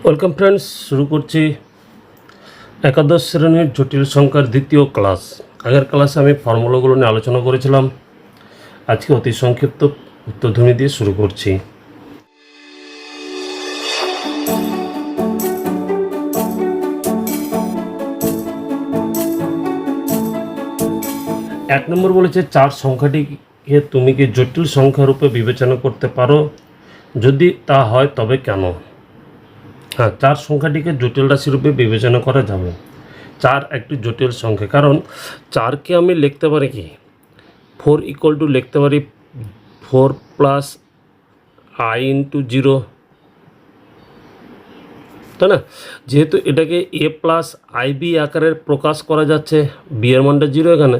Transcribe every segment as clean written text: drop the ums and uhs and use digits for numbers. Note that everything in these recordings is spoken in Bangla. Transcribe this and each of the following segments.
ওয়েলকাম ফ্রেন্ডস, শুরু করছি একাদশ শ্রেণীর জটিল সংখ্যার দ্বিতীয় ক্লাস। আগের ক্লাসে আমি ফর্মুলাগুলো নিয়ে আলোচনা করেছিলাম। আজকে অতি সংক্ষিপ্ত উত্তরধ্বনি দিয়ে শুরু করছি। এক নম্বর বলেছে, 4 সংখ্যাটিকে তুমি কি জটিল সংখ্যা রূপে বিবেচনা করতে পারো? যদি তা হয় তবে কেন? হ্যাঁ, 4 সংখ্যাটিকে জটিল রাশি রূপে বিবেচনা করা যাবে। 4 একটি জটিল সংখ্যা, কারণ 4কে আমি লিখতে পারি কি 4 ইকুয়াল টু লিখতে পারি 4 প্লাস আই ইন্টু 0, তাই না? যেহেতু এটাকে এ প্লাস আই বি আকারে প্রকাশ করা যাচ্ছে, বি এর মানটা 0 এখানে,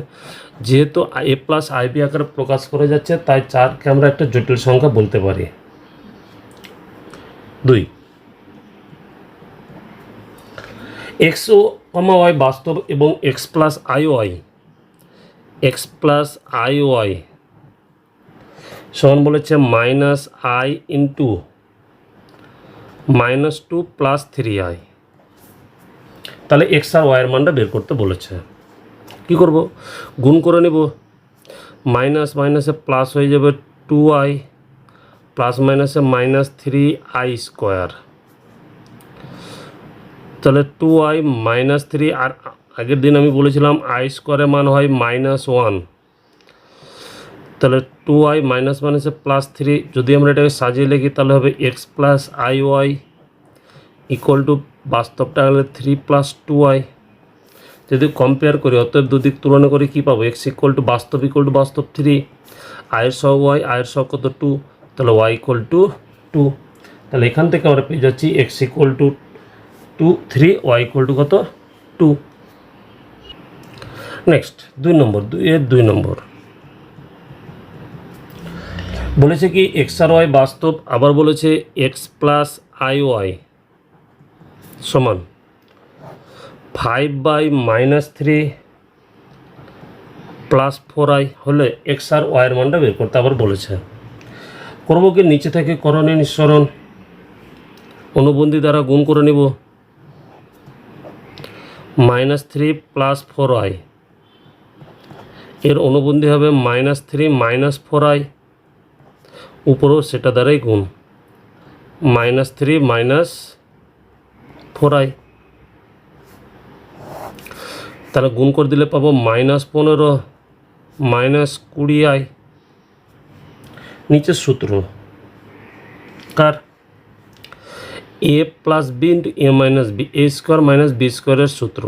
যেহেতু এ প্লাস আই বি আকারে প্রকাশ করা যাচ্ছে, তাই 4কে আমরা একটা জটিল সংখ্যা বলতে পারি। 2, এক্স ও কমা ওয়াই বাস্তব এবং এক্স প্লাস আই ওয়াই সমান বলেছে minus I into -2 plus 3i। তাহলে এক্স আর ওয়াইয়ের মানটা বের করতে বলেছে। কি করব? গুণ করে নেব। মাইনাস মাইনাসে প্লাস হয়ে যাবে 2i, প্লাস মাইনাসে -3i স্কোয়ার। তাহলে 2i -3, আর আগের দিন আমি বলেছিলাম আই স্কোয়ারের মান হয় -1। তাহলে 2i মাইনাস মাইনাসে +3, যদি আমরা এটাকে সাজিয়ে লিখি তাহলে হবে x plus i y equal to বাস্তবটা হলে 3 প্লাস 2i। যদি কম্পেয়ার করি, অতএব দুদিক তুলনা করে কী পাবো? এক্স ইকুয়াল টু বাস্তব 3, আয়ের সহ ওয়াই, আয়ের সহ কত 2, তাহলে ওয়াই ইকুয়াল টু 2। তাহলে এখান থেকে আমরা পেয়ে যাচ্ছি x equal to 3, y equal to কত 2। নেক্সট 2 নম্বর বলেছে কি এক্স আর ওয়াই বাস্তব, আবার বলেছে এক্স প্লাস আই ওয়াই সমান 5/-3 প্লাস 4i হলে এক্স আর ওয়াইয়ের মানটা বের করতে আবার বলেছে। করবো কি, নিচে থেকে করণীয় নিঃসরণ অনুবন্ধী দ্বারা গুণ করে নিব। -3 প্লাস 4i এর অনুবন্ধী হবে -3 মাইনাস 4i, উপরও সেটা দ্বারাই গুণ, -3 মাইনাস 4i। তাহলে গুণ করে দিলে পাবো -15 মাইনাস 20i। নিচের সূত্র কার? এ plus B into A minus b, a square minus B স্কোয়ারের সূত্র,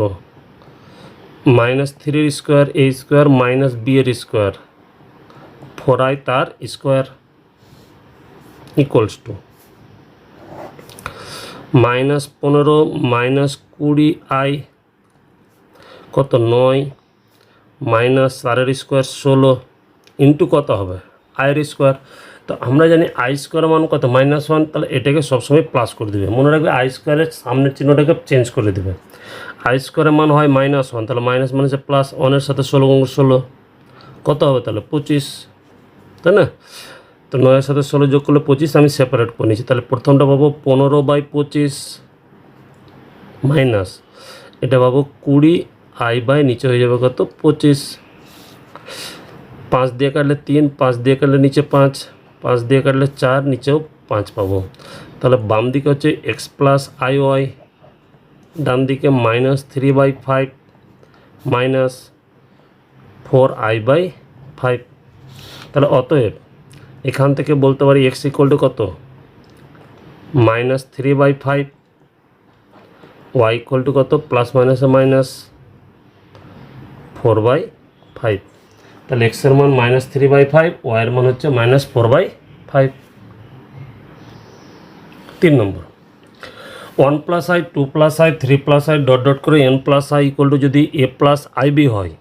-3 square a square minus B এর স্কোয়ার 4i তার square equals to -15 minus 20i কত 9, মাইনাস 4 স্কোয়ার 16 ইন্টু কত হবে আয়ের স্কোয়ার। তো আমরা জানি আই স্কোয়ারের মান কত -1, তাহলে এটাকে সবসময় প্লাস করে দেবে। মনে রাখবে আই স্কোয়ারের সামনের চিহ্নটাকে চেঞ্জ করে দেবে। আই স্কোয়ারের মান হয় -1, তাহলে মাইনাস মাইনাসে প্লাস, 1-এর সাথে 16 কত হবে তাহলে 25, তাই না? তো 9-এর সাথে 16 যোগ করলে 25, আমি সেপারেট করে নিয়েছি। তাহলে প্রথমটা পাবো 15/25 মাইনাস এটা পাবো 20i বাই নিচে হয়ে যাবে কত 25। 5 দিয়ে কাটলে 3, 5 দিয়ে কাটলে নিচে 5, 5 দিয়ে কাটলে 4, নিচেও 5 পাবো। তাহলে বাম দিকে হচ্ছে এক্স প্লাস আই ওয়াই, ডান দিকে -3/5 মাইনাস 4i/5। তাহলে অতএব এখান থেকে বলতে পারি এক্স ইকুয়াল টু কত -3/5, ওয়াই ইকুয়াল টু কত প্লাস মাইনাসে মাইনাস 4/5। তাহলে এক্সের মান -3/5, ওয়াইয়ের মান হচ্ছে -4/5। 3 নম্বর 1 plus I 2 plus I 3 plus i dot dot করে n plus I equal to যদি এ প্লাস আই বি হয়,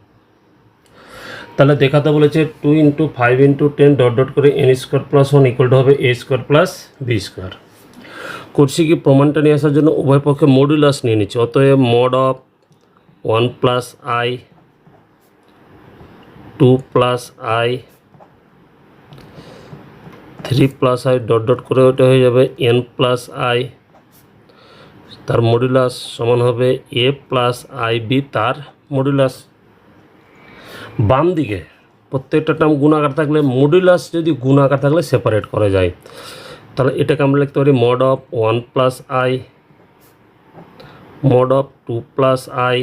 তাহলে দেখাতে বলেছে 2 × 5 × 10 ডট ডট করে n square plus 1 equal two হবে এ স্কোয়ার প্লাস বি স্কোয়ার। করছি কি, প্রমাণটা নিয়ে আসার জন্য উভয় পক্ষে মডুলাস নিয়ে নিচ্ছে। অতএব mod of 1 plus I 2 plus I 3 plus i dot dot করে ওটা হয়ে যাবে n প্লাস আই তার মডুলাস সমান হবে এ প্লাস আই বি তার মডুলাস। বাম দিকে প্রত্যেকটা টার্ম গুণাকার থাকলে মডুলাস যদি গুণাকার থাকলে সেপারেট করা যায়। তাহলে এটাকে আমরা লিখতে পারি mod of 1 plus i, mod of 2 plus i,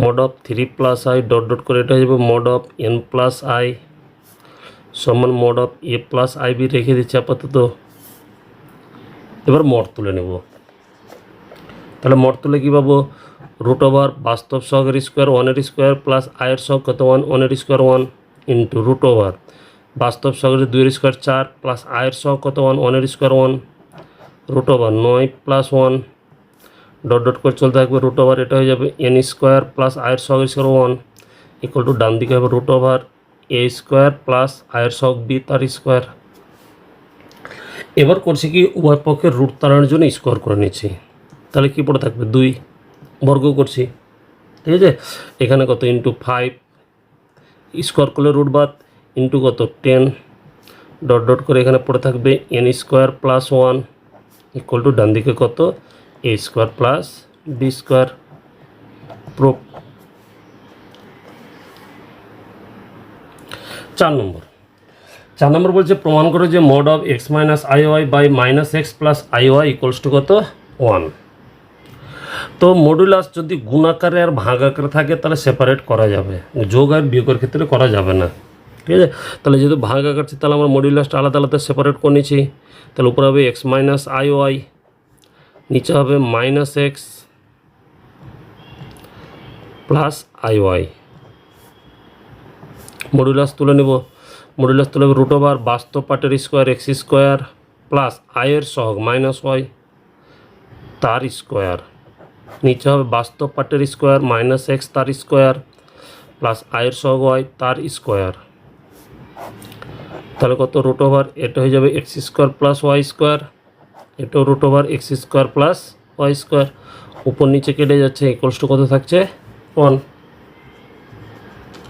mod of 3 plus i dot dot করে এটা হয়ে যাবে mod of n plus i সমান mod of a plus i b রেখে দিচ্ছি আপাতত। এবার মড তুলে নেব। তাহলে মড তুলে কী পাবো? রুট ওভার বাস্তব সহগের স্কোয়ার 1 স্কোয়ার প্লাস আয়ের সহগ কত 1 স্কোয়ার 1 ইন্টু রুট ওভার বাস্তব সহগের 2 স্কোয়ার 4 প্লাস আয়ের সহগ কত 1 square 1 root over 9 plus 1 dot dot করে চলতে থাকবে। রুট ওভার এটা হয়ে যাবে এন স্কোয়ার প্লাস আয়ের সহগ স্কোয়ার 1 ইকুয়াল টু ডান দিকে হবে root over a square plus আয়ের সহগ বি তার স্কোয়ার। এবার করছি কি উভয় পক্ষের রুট তাড়ানোর জন্য স্কোয়ার করে নিচ্ছি। তাহলে কী পড়ে থাকবে 2 বর্গ করছি, ঠিক আছে। এখানে কত ইন্টু 5 স্কোয়ার করলে রুট বাদ ইন্টু কত 10 ডট ডট করে এখানে পড়ে থাকবে n square plus 1 equal to ডান দিকে কত a square plus b square. Proof. 4 number বলছে প্রমাণ করে যে mod of x minus i y by minus x plus i y equals to কত 1। তো মডুলাস যদি গুণাকারে আর ভাগাকারে থাকে তাহলে সেপারেট করা যাবে, যোগ আর বিয়োগের ক্ষেত্রে করা যাবে না, ঠিক আছে। তাহলে যেহেতু ভাগাকার তাহলে আমরা মডুলাসটা আলাদা আলাদা সেপারেট করে নিচ্ছি। তাহলে উপরে হবে এক্স মাইনাস আই ওয়াই, নিচে হবে minus x plus i y. Modulus তুলে নেব। মডুলাস তুলে রুট ওভার বাস্তব পার্টের স্কোয়ার এক্স স্কোয়ার প্লাস আয়ের সহগ মাইনাস ওয়াই তার স্কোয়ার, নিচে হবে বাস্তব পার্টের স্কোয়ার মাইনাস এক্স তার স্কোয়ার প্লাস আয়ের সহগ ওয়াই তার স্কোয়ার। তাহলে কত রুট ওভার এটা হয়ে যাবে x square plus y square, এটাও root over x square plus y square, উপর নিচে কেটে যাচ্ছে ইকুয়ালস টু কত থাকছে 1।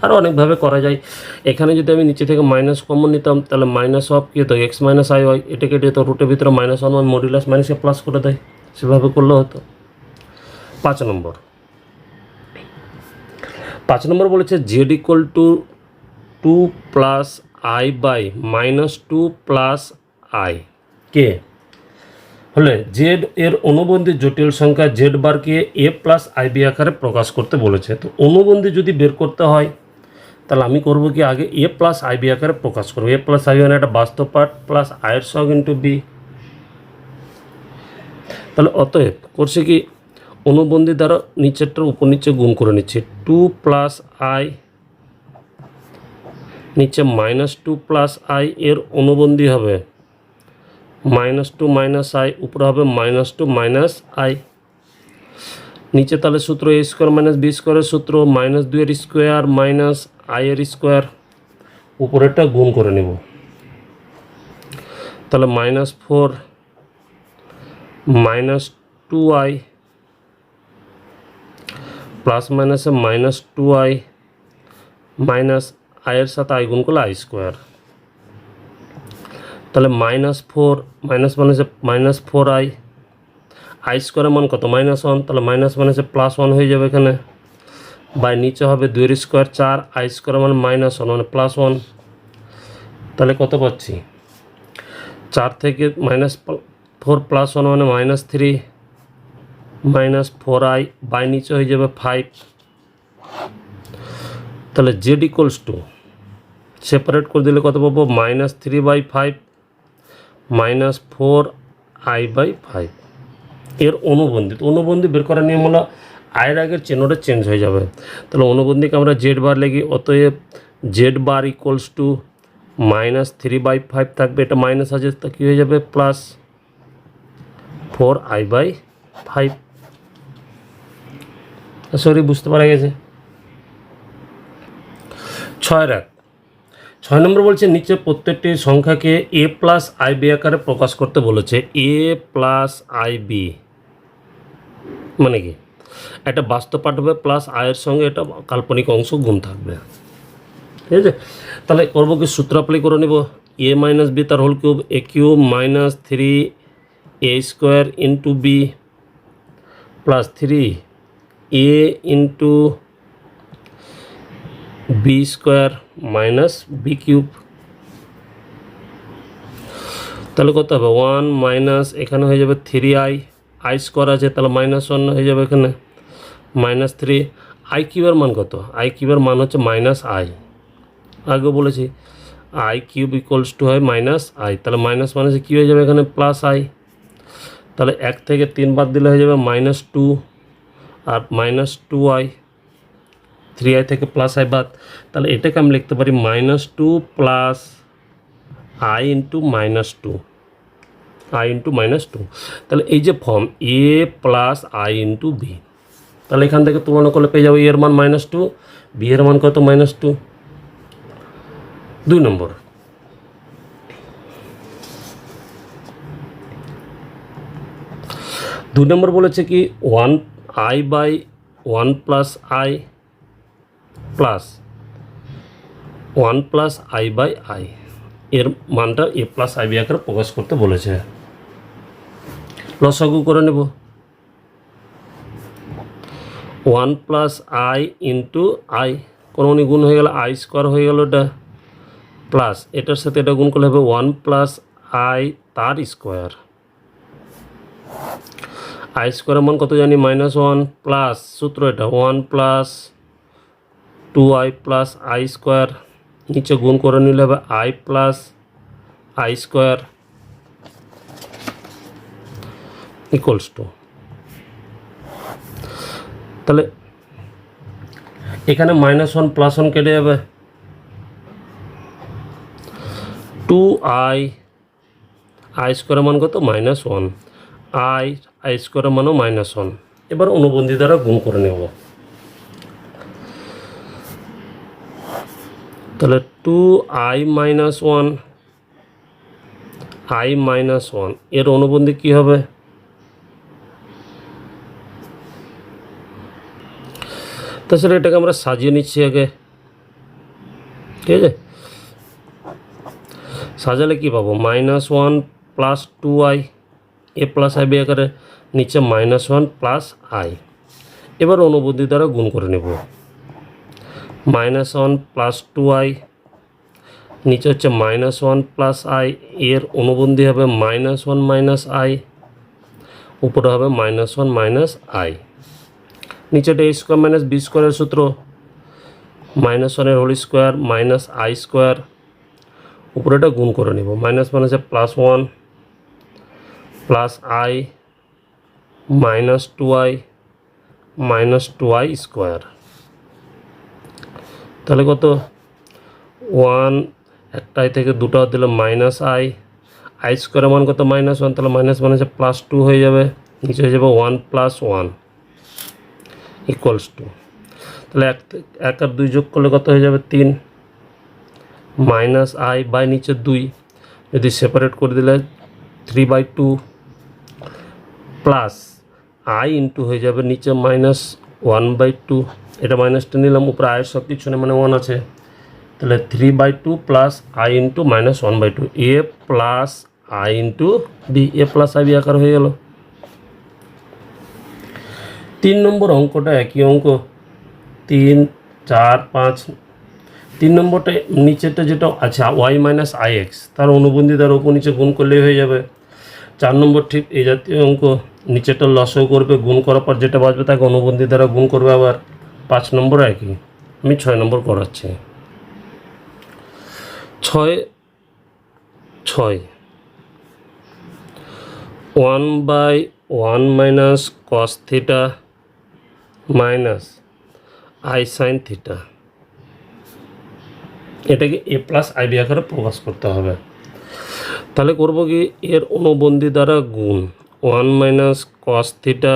আরও অনেকভাবে করা যায়। এখানে যদি আমি নিচে থেকে মাইনাস কমন নিতাম তাহলে মাইনাস অফ কী হতো এক্স মাইনাস আই ওয়াই, এটা কেটে যেত রুটের ভিতরে মাইনাস 1 মডুলাস মাইনাসে প্লাস করে দেয়, সেভাবে করলে হতো। 5 নম্বর বলেছে z equal to 2 plus i by minus 2 plus i কে হলে জেড এর অনুবন্ধী জটিল সংখ্যা জেড বারকে এ প্লাস আই বি আকারে প্রকাশ করতে বলেছে। তো অনুবন্ধী যদি বের করতে হয় তাহলে আমি করব কি আগে এ প্লাস আই বি আকারে প্রকাশ করবো। এ প্লাস আই বি মানে একটা বাস্তব পার্ট প্লাস আয়ের সহগ ইন্টু বি। তাহলে অতএব করছে কি অনুবন্ধী দ্বারা নিচেরটার উপর নিচে গুণ করে নিচ্ছে 2 প্লাস আই নিচে মাইনাস 2 প্লাস আই এর অনুবন্ধী হবে -2 মাইনাস আই, উপরে হবে -2 মাইনাস আই। নিচে তাহলে সূত্র এ স্কোয়ার মাইনাস বি স্কোয়ারের সূত্র -2 এর স্কোয়ার মাইনাস আই এর স্কোয়ার, উপরেরটা গুণ করে নেব। তাহলে -4 -2i প্লাস মাইনাসে -2i মাইনাস আয়ের সাথে আই গুণ করলে আই স্কোয়ার। তাহলে -4 মাইনাস মাইনাসে -4i, আই স্কোয়ারের মান কত -1, তাহলে মাইনাস মাইনাসে +1 হয়ে যাবে এখানে, বাই নিচে হবে 2 এর স্কোয়ার 4, আই স্কোয়ারের মান -1 মানে +1। তাহলে কত পাচ্ছি 4 থেকে -4 +1 মানে -3 -4i বাই নিচে হয়ে যাবে 5। তাহলে জেড ইকুয়ালস টু সেপারেট করে দিলে কত পাবো -3/5 -4i/5 এর অনুবন্ধী বের করার নিয়ম হলো আয়ের আগের চিহ্নটা চেঞ্জ হয়ে যাবে। তাহলে অনুবন্ধীকে আমরা জেড বার লিখি, অতএব জেড বার ইকুয়ালস টু -3/5 থাকবে, এটা মাইনাস আছে তা কী হয়ে যাবে +4i/5। সরি বুঝতে পারা গেছে। 6 নম্বর বলছে নিচে প্রত্যেকটি সংখ্যাকে এ প্লাস আই বি আকারে প্রকাশ করতে বলেছে। এ প্লাস আই বি মানে কি একটা বাস্তব পার্ট হবে প্লাস আয়ের সঙ্গে এটা কাল্পনিক অংশ গুণ থাকবে, ঠিক আছে। তাহলে করবো কি সূত্র অ্যাপ্লাই করে নেব, এ মাইনাস বি তার whole cube, a cube -3 a square into b plus 3 a into b square minus b cube. তাহলে কত হবে 1 মাইনাস এখানে হয়ে যাবে 3i, আই স্কোয়ার আছে তাহলে -1 হয়ে যাবে এখানে -3। আই কিউবের মান কত? আই কিউবের মান হচ্ছে -i, আগেও বলেছি আই কিউব ইকুয়ালস টু হয় -i, তাহলে মাইনাস মাইনাসে কী হয়ে যাবে এখানে +i। তাহলে 1 থেকে 3 বাদ দিলে হয়ে যাবে -2 আর -2i, 3i থেকে +i বাদ, তাহলে এটাকে আমি লিখতে পারি -2 plus i into -2, i into -2। তাহলে এই যে form a plus i into b, তাহলে এখান থেকে তুলনা করলে পেয়ে যাবো এর মান -2, বি এর মান কত -2। 2 নম্বর, বলেছে কি 1i by 1 plus i plus 1 plus i by i, এর মানটা এ প্লাস আই বি আকারে প্রকাশ করতে বলেছে। লসাগু করে নেব 1 প্লাস আই ইন্টু আই, কোনো গুণ হয়ে গেল আই স্কোয়ার হয়ে গেল এটা, প্লাস এটার সাথে এটা গুণ করলে হবে 1 প্লাস আই তার স্কোয়ার, আই স্কোয়ারের মান কত জানি -1 প্লাস সূত্র এটা 1 plus 2i plus i square, নিচে গুণ করে নিলে হবে I plus i square equals to, তাহলে এখানে -1 +1 কেটে যাবে 2i, আই স্কোয়ারের মান কত -1, আই স্কোয়ারের মানও -1। এবার অনুবন্ধী দ্বারা গুণ করে নেব, তাহলে 2i -1 i -1 এর অনুবন্ধী কী হবে? তাছাড়া এটাকে আমরা সাজিয়ে নিচ্ছি আগে, ঠিক আছে? সাজালে কী পাবো? -1 plus 2i, a plus i b আকারে, নিচে -1 প্লাস আই। এবার অনুবন্ধী দ্বারা গুণ করে নেব, -1 প্লাস 2i, নিচে হচ্ছে -1 প্লাস আই, এর অনুবন্ধী হবে -1 মাইনাস আই, উপরে হবে -1 মাইনাস আই, নিচেটা এ স্কোয়ার মাইনাস বি স্কোয়ারের সূত্র, -1 whole square minus i square, উপরেটা গুণ করে নেব, মাইনাস মাইনাসে +1 plus I -2i -2i square, তাহলে কত 1, একটাই থেকে দুটো দিলে -i, আই স্কোয়ারের মান কত -1, তাহলে মাইনাসে +2 হয়ে যাবে, নিচে হয়ে যাবে 1 + 1 ইকুয়ালস টু, তাহলে 1 আর 2 যোগ করলে কত হয়ে যাবে 3, -i বাই নিচে 2, যদি সেপারেট করে দিলে 3/2 প্লাস আই ইন্টু হয়ে যাবে নিচে -1/2, এটা মাইনাসটা নিলাম, উপরে আয়ের সব কিছু মানে 1 আছে, তাহলে 3/2 plus i into -1/2, a plus i into b, a plus i b আকার হয়ে গেল। 3 নম্বর অঙ্কটা একই অঙ্ক, 3, 4, 5। 3 নম্বরটা নিচেরটা যেটা আছে y মাইনাস আই এক্স, তার অনুবন্ধী দ্বারা উপর নিচে গুণ করলেই হয়ে যাবে। 4 নম্বর ঠিক এই জাতীয় অঙ্ক, নিচেরটা লসও করবে, গুণ করার পর যেটা বাঁচবে তাকে অনুবন্ধী দ্বারা গুণ করবে আবার। 5 নম্বর একই, আমি 6 নম্বর করাচ্ছি। 6 1/1 minus cos theta minus I sine theta, এটাকে এ প্লাস আই বি আকারে প্রকাশ করতে হবে। তাহলে করব কি, এর অনুবন্ধী দ্বারা গুণ 1 minus cos theta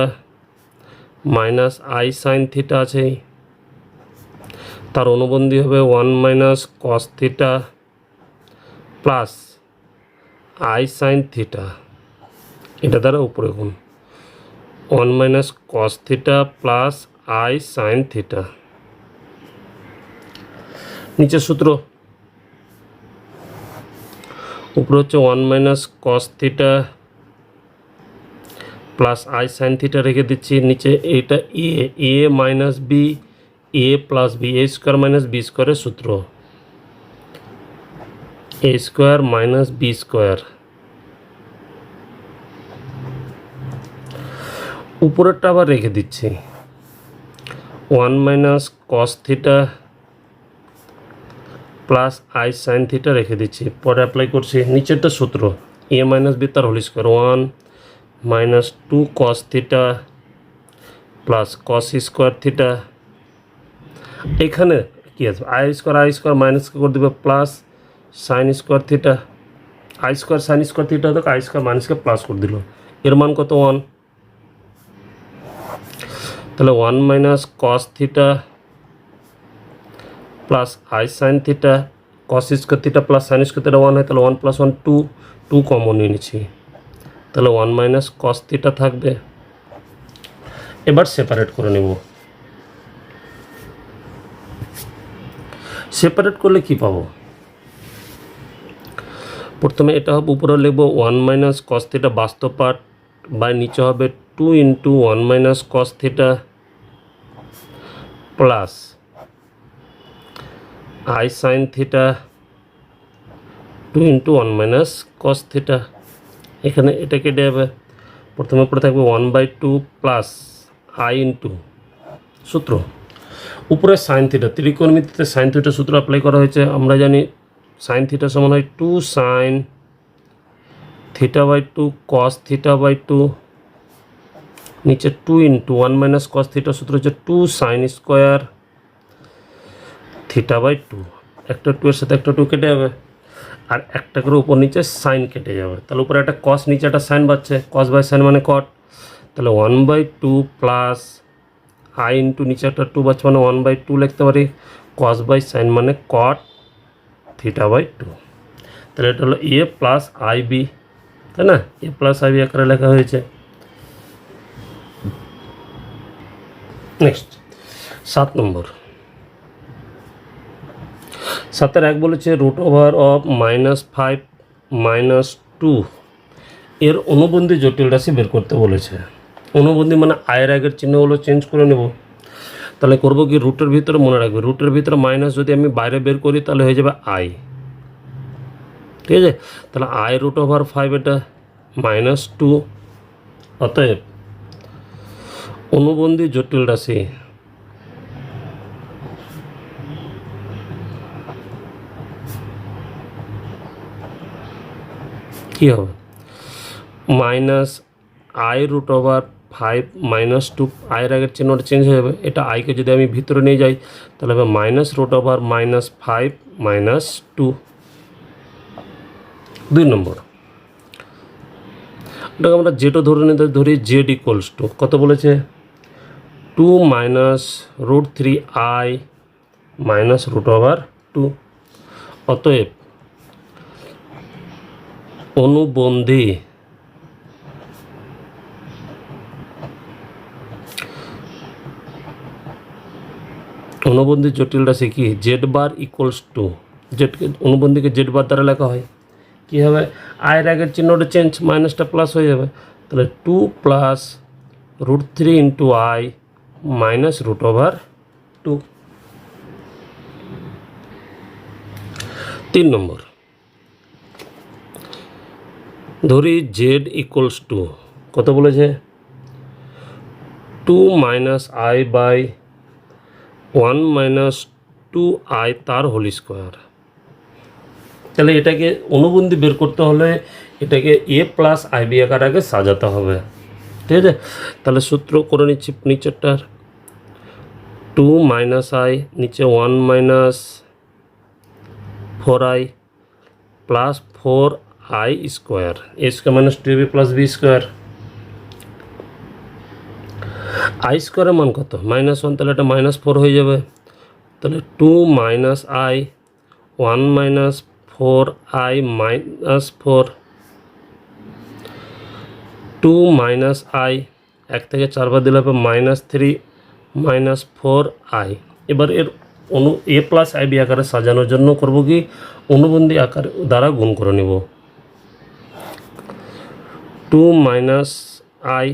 minus I sine theta আছে, তার অনুবন্ধী হবে 1 minus cos theta plus i sine theta, এটা দ্বারা উপরে গুণ 1 minus cos theta plus i sine theta, নিচে সূত্র উপরে হচ্ছে 1 minus cos theta plus i sine theta রেখে দিচ্ছি, নিচে এটা এ minus b a plus B a square minus B স্কোয়ারের সূত্র, এ স্কোয়ার মাইনাস বি স্কোয়ার। উপরেরটা আবার রেখে দিচ্ছি 1 minus cos theta plus i sine theta রেখে দিচ্ছি, পরে অ্যাপ্লাই করছি নিচেরটা সূত্র এ মাইনাস বি তার whole square 1 minus 2 cos theta plus cos square theta. এখানে কী আছে আই স্কোয়ার মাইনাস করে দেবে plus sine square theta, i square sine square theta দেখো আই স্কোয়ার মাইনাসকে প্লাস করে দিল, এর মান কত 1, তাহলে 1 minus cos theta plus i sine theta cos square theta plus sine square theta 1 হয়, তাহলে 1 প্লাস 1 2 কমন নিয়ে নিচ্ছি, তাহলে 1 মাইনাস কস থিটা থাকবে। এবার সেপারেট করে নেব, সেপারেট করলে কি পাবো, প্রথমে এটা হবে উপরে লিখবো 1 মাইনাস কস থিটা বাস্তব পার্ট বাই নিচে হবে 2 into 1 minus cos theta plus i sine theta 2 into 1 minus cos theta. এখানে এটা কেটে যাবে, প্রথমে উপরে থাকবে 1/2 প্লাস আই ইন্টু সূত্র উপরে সাইন থিটা, ত্রিকোণমিতিতে সাইন থিটা সূত্র অ্যাপ্লাই করা হয়েছে, আমরা জানি সাইন থিটা সমান হয় 2 সাইন থিটা/2 কস থিটা/2, নিচে 2 ইন্টু 1 মাইনাস কস থিটা সূত্র হচ্ছে 2 সাইন স্কোয়ার থিটা/2, একটা 2 এর সাথে একটা 2 কেটে যাবে, আর একটা করে উপর নিচে সাইন কেটে যাবে, তাহলে উপরে একটা কস নিচে একটা সাইন পাচ্ছে, কস বাই সাইন মানে কট, তাহলে 1/2 প্লাস আই ইন্টু নিচে একটা 2 পাচ্ছে মানে 1/2 লিখতে পারি, কস বাই সাইন মানে কট থিটা/2, তাহলে এটা হলো এ প্লাস আই বি, তাই না, এ প্লাস আই বি আকারে লেখা হয়েছে। নেক্সট 7 নম্বর, 7-1 বলেছে √(-5 - 2) এর অনুবন্ধী জটিল রাশি বের করতে বলেছে। অনুবন্ধী মানে আয়ের আগের চিহ্নগুলো চেঞ্জ করে নেব, তাহলে করব কি রুটের ভিতরে মনে রাখবে, রুটের ভিতরে মাইনাস যদি আমি বাইরে বের করি তাহলে হয়ে যাবে আই, ঠিক আছে, তাহলে আই √(5) এটা -2, অতএব অনুবন্ধী জটিল রাশি কী হবে মাইনাস আই √(5 - 2), আয়ের আগের চিহ্নটা চেঞ্জ হয়ে যাবে, এটা আইকে যদি আমি ভিতরে নিয়ে যাই তাহলে হবে -√(-5 - 2। 2 নম্বর, এটাকে আমরা জেডও ধরে নিতে ধরি, জেড ইকুয়ালস টু কত বলেছে 2 - √3i - √2, অতএব অনুবন্ধী জটিল রাশি কি জেড বার ইকুয়ালস টু, জেডকে অনুবন্ধীকে জেড বার দ্বারা লেখা হয়, কী হবে আয়ের আগের চিহ্নটা চেঞ্জ, মাইনাসটা প্লাস হয়ে যাবে, তাহলে 2 প্লাস √3 ইন্টু আই মাইনাস √2। 3 নম্বর, ধরি জেড ইকুয়ালস টু কত বলেছে 2 - i/1 - 2i তার হোল স্কোয়ার। তাহলে এটাকে অনুবন্ধী বের করতে হলে এটাকে এ প্লাস আই বি আকার আগে সাজাতে হবে, ঠিক আছে, তাহলে সূত্র করে নিচ্ছি নিচেরটার 2 - i নিচে 1 - 4i plus 4i square, a square - 2b plus b square, i স্কোয়ারের মান কত -1, তাহলে এটা -4 হয়ে যাবে, তাহলে 2 - i 1 - 4i -4, 2 - i 1 থেকে 4 বার দিলে হবে -3 - 4i। এবার এর এ প্লাস আই বি আকারে সাজানোর জন্য করব কি অনুবন্ধী আকার দ্বারা গুণ করে নেব, 2 - i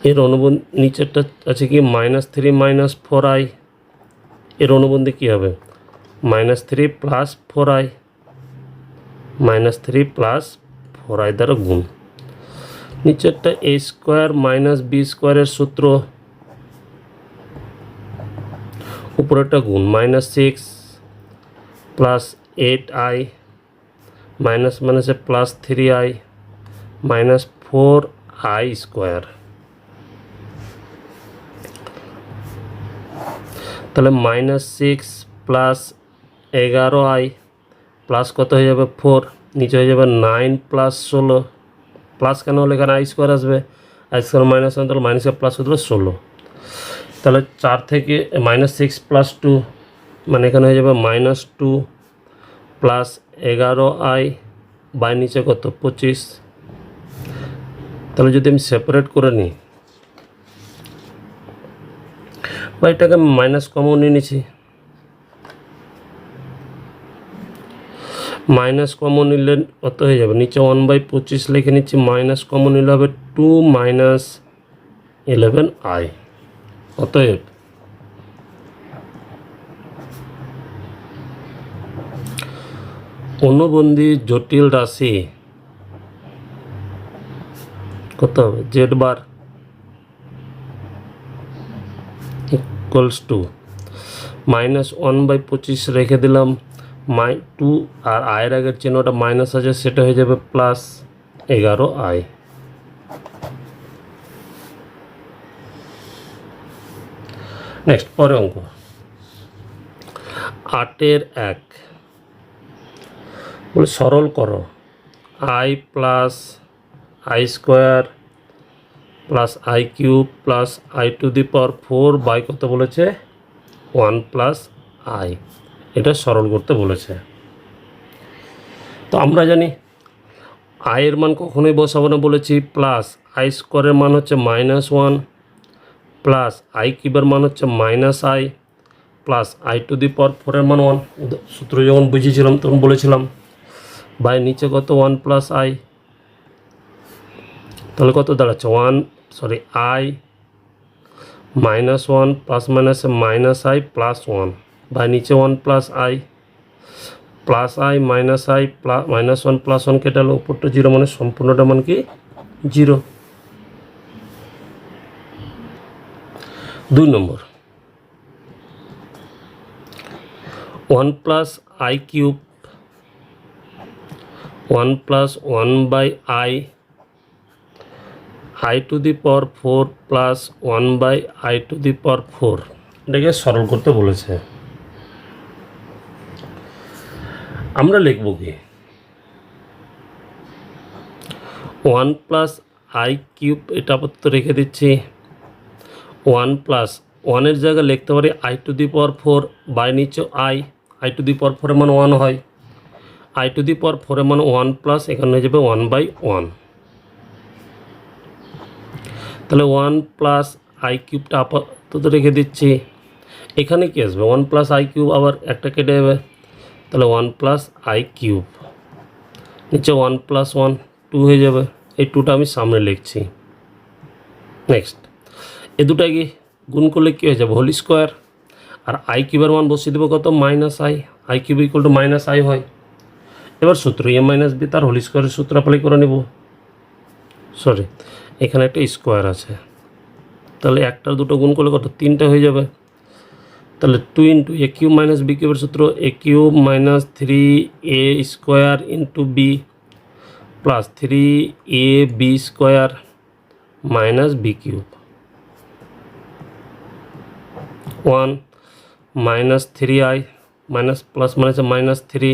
এর অনুবন্ধী নিচেরটা আছে কি -3 - 4i, এর অনুবন্ধী কী হবে -3 + 4i, -3 + 4i দ্বারা গুণ। নিচেরটা a² - b² এর সূত্র, উপরেরটা গুণ -6 + 8i মাইনাস +3i -4i²। তাহলে -6 + 11i প্লাস কত হয়ে যাবে 4, নিচে হয়ে যাবে 9 + 16, প্লাস কেন হলে এখানে i² আসবে, i² -1 তাহলে মাইনাসে প্লাস হতে 16। তাহলে 4 থেকে -6 + 2 মানে এখানে হয়ে যাবে -2 + 11i বাই নিচে কত 25। তাহলে যদি আমি সেপারেট করে নিই বা এটাকে মাইনাস কমন নিয়ে নিচ্ছি, মাইনাস কমন নিলে কত হয়ে যাবে নিচে 1/25 লিখে নিচ্ছি, মাইনাস কমন নিলে হবে 2 - 11i। অতএব অনুবন্ধী জটিল রাশি কত হবে z² = -1/25 রেখে দিলাম, 2 আর আয়ের আগের চিহ্নটা মাইনাস আছে সেটা হয়ে যাবে +11i। নেক্সট পরে অঙ্ক 8-এর 1 বলে সরল করো i + i² + i³ + i⁴ by কত বলেছে 1 + i, এটা সরল করতে বলেছে। তো আমরা জানি i এর মান কখনোই বসাবো না, বলেছি প্লাস i² এর মান হচ্ছে -1 প্লাস i³ এর মান হচ্ছে -i প্লাস i⁴ এর মান 1, সূত্র যখন বুঝিয়েছিলাম তখন বলেছিলাম বাই নিচে কত 1 + i, তাহলে কত দাঁড়াচ্ছে i -1 প্লাস মাইনাসে -i +1 বাই নিচে 1 + i প্লাস i -i -1 + 1 কেটে গেল, উপরটা 0 মানে সম্পূর্ণটা মান কি 0। 2 নম্বর 1 + i³ 1 + 1/i i⁴ plus 1/i⁴ এটাকে সরল করতে বলেছে। আমরা লিখব কি 1 + i³ এটা আপাতত রেখে দিচ্ছি, 1 + 1 এর জায়গায় লিখতে পারি i⁴ বাই নিচে i⁴ এর মান 1 হয়, i⁴ এর মান 1 প্লাস এখানে হয়ে যাবে 1/1। তাহলে 1 + i³ আপাতত রেখে দিচ্ছি, এখানে কি আসবে 1 + i³ আবার একটা কেটে যাবে, তাহলে 1 + i³ নিচে 1 + 1 2 হয়ে যাবে, এই 2টা আমি সামনে লিখছি। নেক্সট এই দুটা কি গুণ করলে কী হয়ে যাবে হোল², আর i³ এর মান বসিয়ে দেবো কত -i, i³ = -i হয়। এবার সূত্র a - b তার হোল² সূত্র অ্যাপ্লাই করে নেব, সরি এখানে একটা স্কোয়ার আছে, তাহলে একটা দুটো গুণ করলে কত 3টা হয়ে যাবে। তাহলে 2 × a³ - b³ এর সূত্র a³ - 3a² × b plus 3ab² - b³ 1 -3i plus -3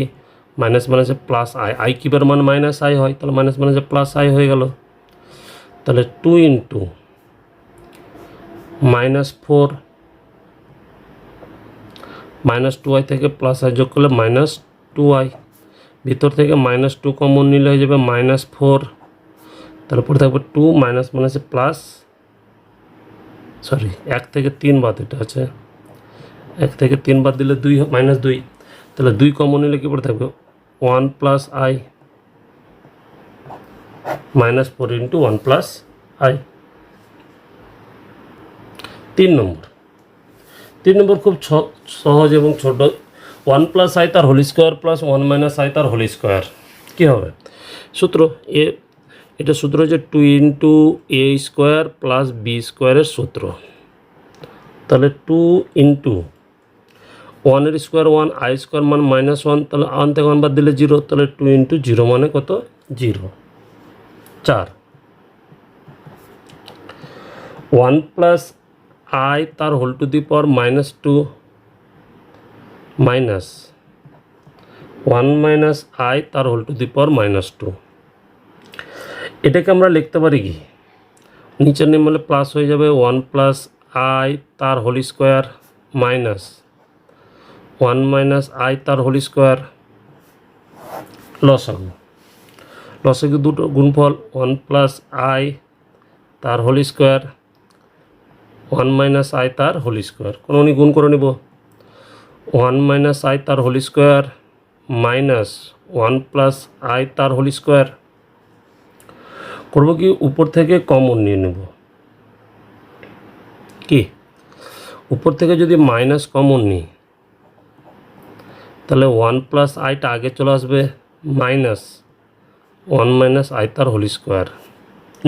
minus plus i³ এর মান -i হয়, তাহলে মাইনাস প্লাস i হয়ে গেল। তাহলে 2 × -4 -2i থেকে প্লাস i যোগ করলে -2i, ভিতর থেকে -2 কমন নিলে হয়ে যাবে -4, তারপর থাকবে 2 মাইনাসে প্লাস, সরি 1 থেকে 3 বাদ, এটা আছে 1 থেকে 3 বাদ দিলে 2 -2, তাহলে 2 কমন নিলে কী পড়ে থাকবে 1 + i -4 × 1 + i। তিন নম্বর খুব সহজ এবং ছোট। 1 প্লাস আই তার whole square plus 1 minus i তার হোল স্কোয়ার কী হবে সূত্র? এটা সূত্র হচ্ছে 2 into a square plus b স্কোয়ারের সূত্র। তাহলে 2 ইন্টু 1 স্কোয়ার 1, আই স্কোয়ার মান -1, তাহলে 1 থেকে 1 বাদ দিলে 0, তাহলে 2 ইন্টু 0 মানে কত? 0। 4 1 প্লাস আই তার whole to the power -2 minus 1 minus i তার হোল টু দি পাওয়ার -2। এটাকে আমরা লিখতে পারি কি? নিচের নিয়মে প্লাস হয়ে যাবে 1 প্লাস আই তার whole square minus 1 minus i তার হোল স্কোয়ার। লসাগু দুটো গুণফল 1 প্লাস আই তার হোল স্কোয়ার 1 মাইনাস আই তার হোল স্কোয়ার। কোনো গুণ করে নেব 1 মাইনাস আই তার whole square minus 1 plus i তার হোল স্কোয়ার। করবো কি? উপর থেকে কমন নিয়ে নেব। কি উপর থেকে যদি মাইনাস কমন নিই তাহলে 1 প্লাস আইটা আগে চলে আসবে মাইনাস 1 মাইনাস আই তার হোল স্কোয়ার।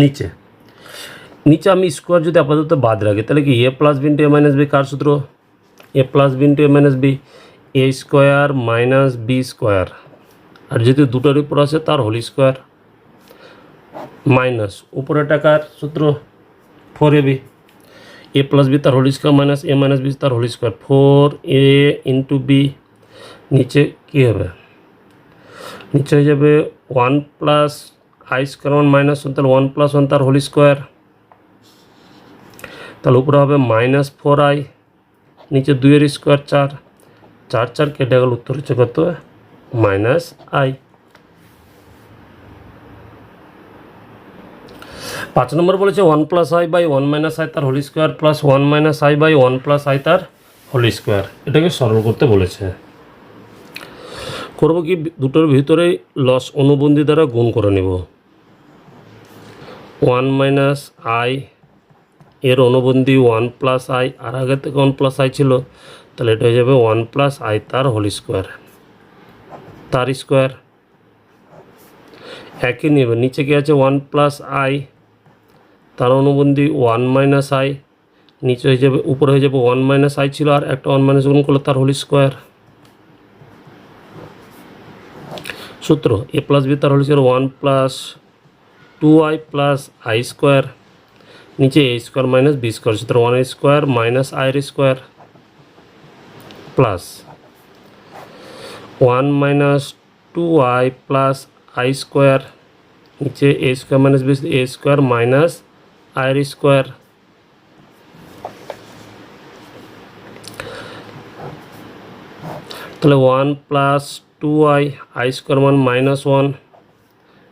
নিচে আমি স্কোয়ার যদি আপাতত বাদ রাখি তাহলে কি এ প্লাস বি ইন্টু এ মাইনাস বি কার সূত্র? A plus B into A minus b, a square minus b square, আর যদি দুটোর উপর আসে তার হোল স্কোয়ার মাইনাস উপরে টাকার সূত্র 4ab, এ প্লাস বি তার whole square minus a minus b তার whole square 4a into b. নিচে কী হবে? নিচে হয়ে যাবে 1 প্লাস আই স্কোয়ার -1, তাহলে 1 প্লাস 1 তার হোল স্কোয়ার, তাহলে উপরে হবে -4i, নিচে 2 এর স্কোয়ার 4, 4 কেটে গেল, উত্তর হচ্ছে কত? -i। 5 নম্বর বলেছে 1 plus i by 1 minus i তার whole square plus 1 minus i by 1 plus i তার হোল স্কোয়ার। এটাকে সরল করতে বলেছে। করবো কি? দুটোর ভিতরেই লস অনুবন্ধী দ্বারা গুণ করে নেব। 1 মাইনাস আই এর অনুবন্ধী 1 প্লাস আই, আর আগে থেকে 1 প্লাস আই ছিল, তাহলে এটা হয়ে যাবে 1 প্লাস আই তার হোল স্কোয়ার, তার স্কোয়ার। একই নেবে। নিচে কি আছে? 1 প্লাস আই তার অনুবন্ধী 1 মাইনাস আই, নিচে হয়ে যাবে, উপরে হয়ে যাবে 1 মাইনাস আই ছিল আর একটা 1 মাইনাস গুণ করলে তার হোল স্কোয়ার। সূত্র এ প্লাস বি তার whole square 1 plus 2i plus i square, নিচে a square minus b square, সূত্র 1 স্কোয়ার মাইনাস আইয়ের square plus 1 minus 2i plus i square, নিচে a square minus b, a square minus আইয়ের স্কোয়ার। তাহলে 1 প্লাস 2i, আই স্কোয়ার মান -1,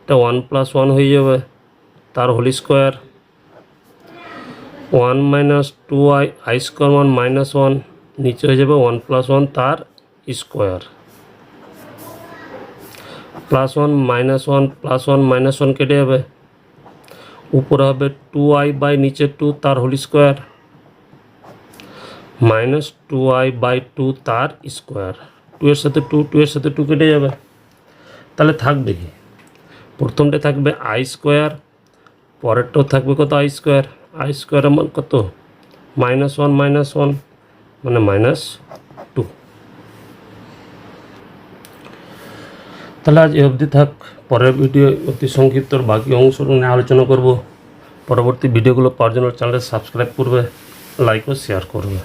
এটা 1 প্লাস 1 হয়ে যাবে তার whole square, 1 minus 2i, i square মান -1, নিচে হয়ে যাবে 1 প্লাস 1 তার স্কোয়ার, প্লাস 1 -1 প্লাস 1 -1 কেটে যাবে, উপরে হবে 2i বাই নিচে 2 তার whole square minus 2i by 2 তার স্কোয়ার। 2 এর সাথে 2 এর সাথে 2 কেটে যাবে। তাহলে থাকবে কি? প্রথমটা থাকবে আই স্কোয়ার, পরেরটাও থাকবে কত? I square. আই স্কোয়ারের মান কত? -1 -1 মানে -2। তাহলে আজ এ অবধি থাক। পরের ভিডিও অতি সংক্ষিপ্ত বাকি অংশ নিয়ে আলোচনা করব। পরবর্তী ভিডিওগুলো পাওয়ার জন্য চ্যানেলটা সাবস্ক্রাইব করবে, লাইক ও শেয়ার করবে।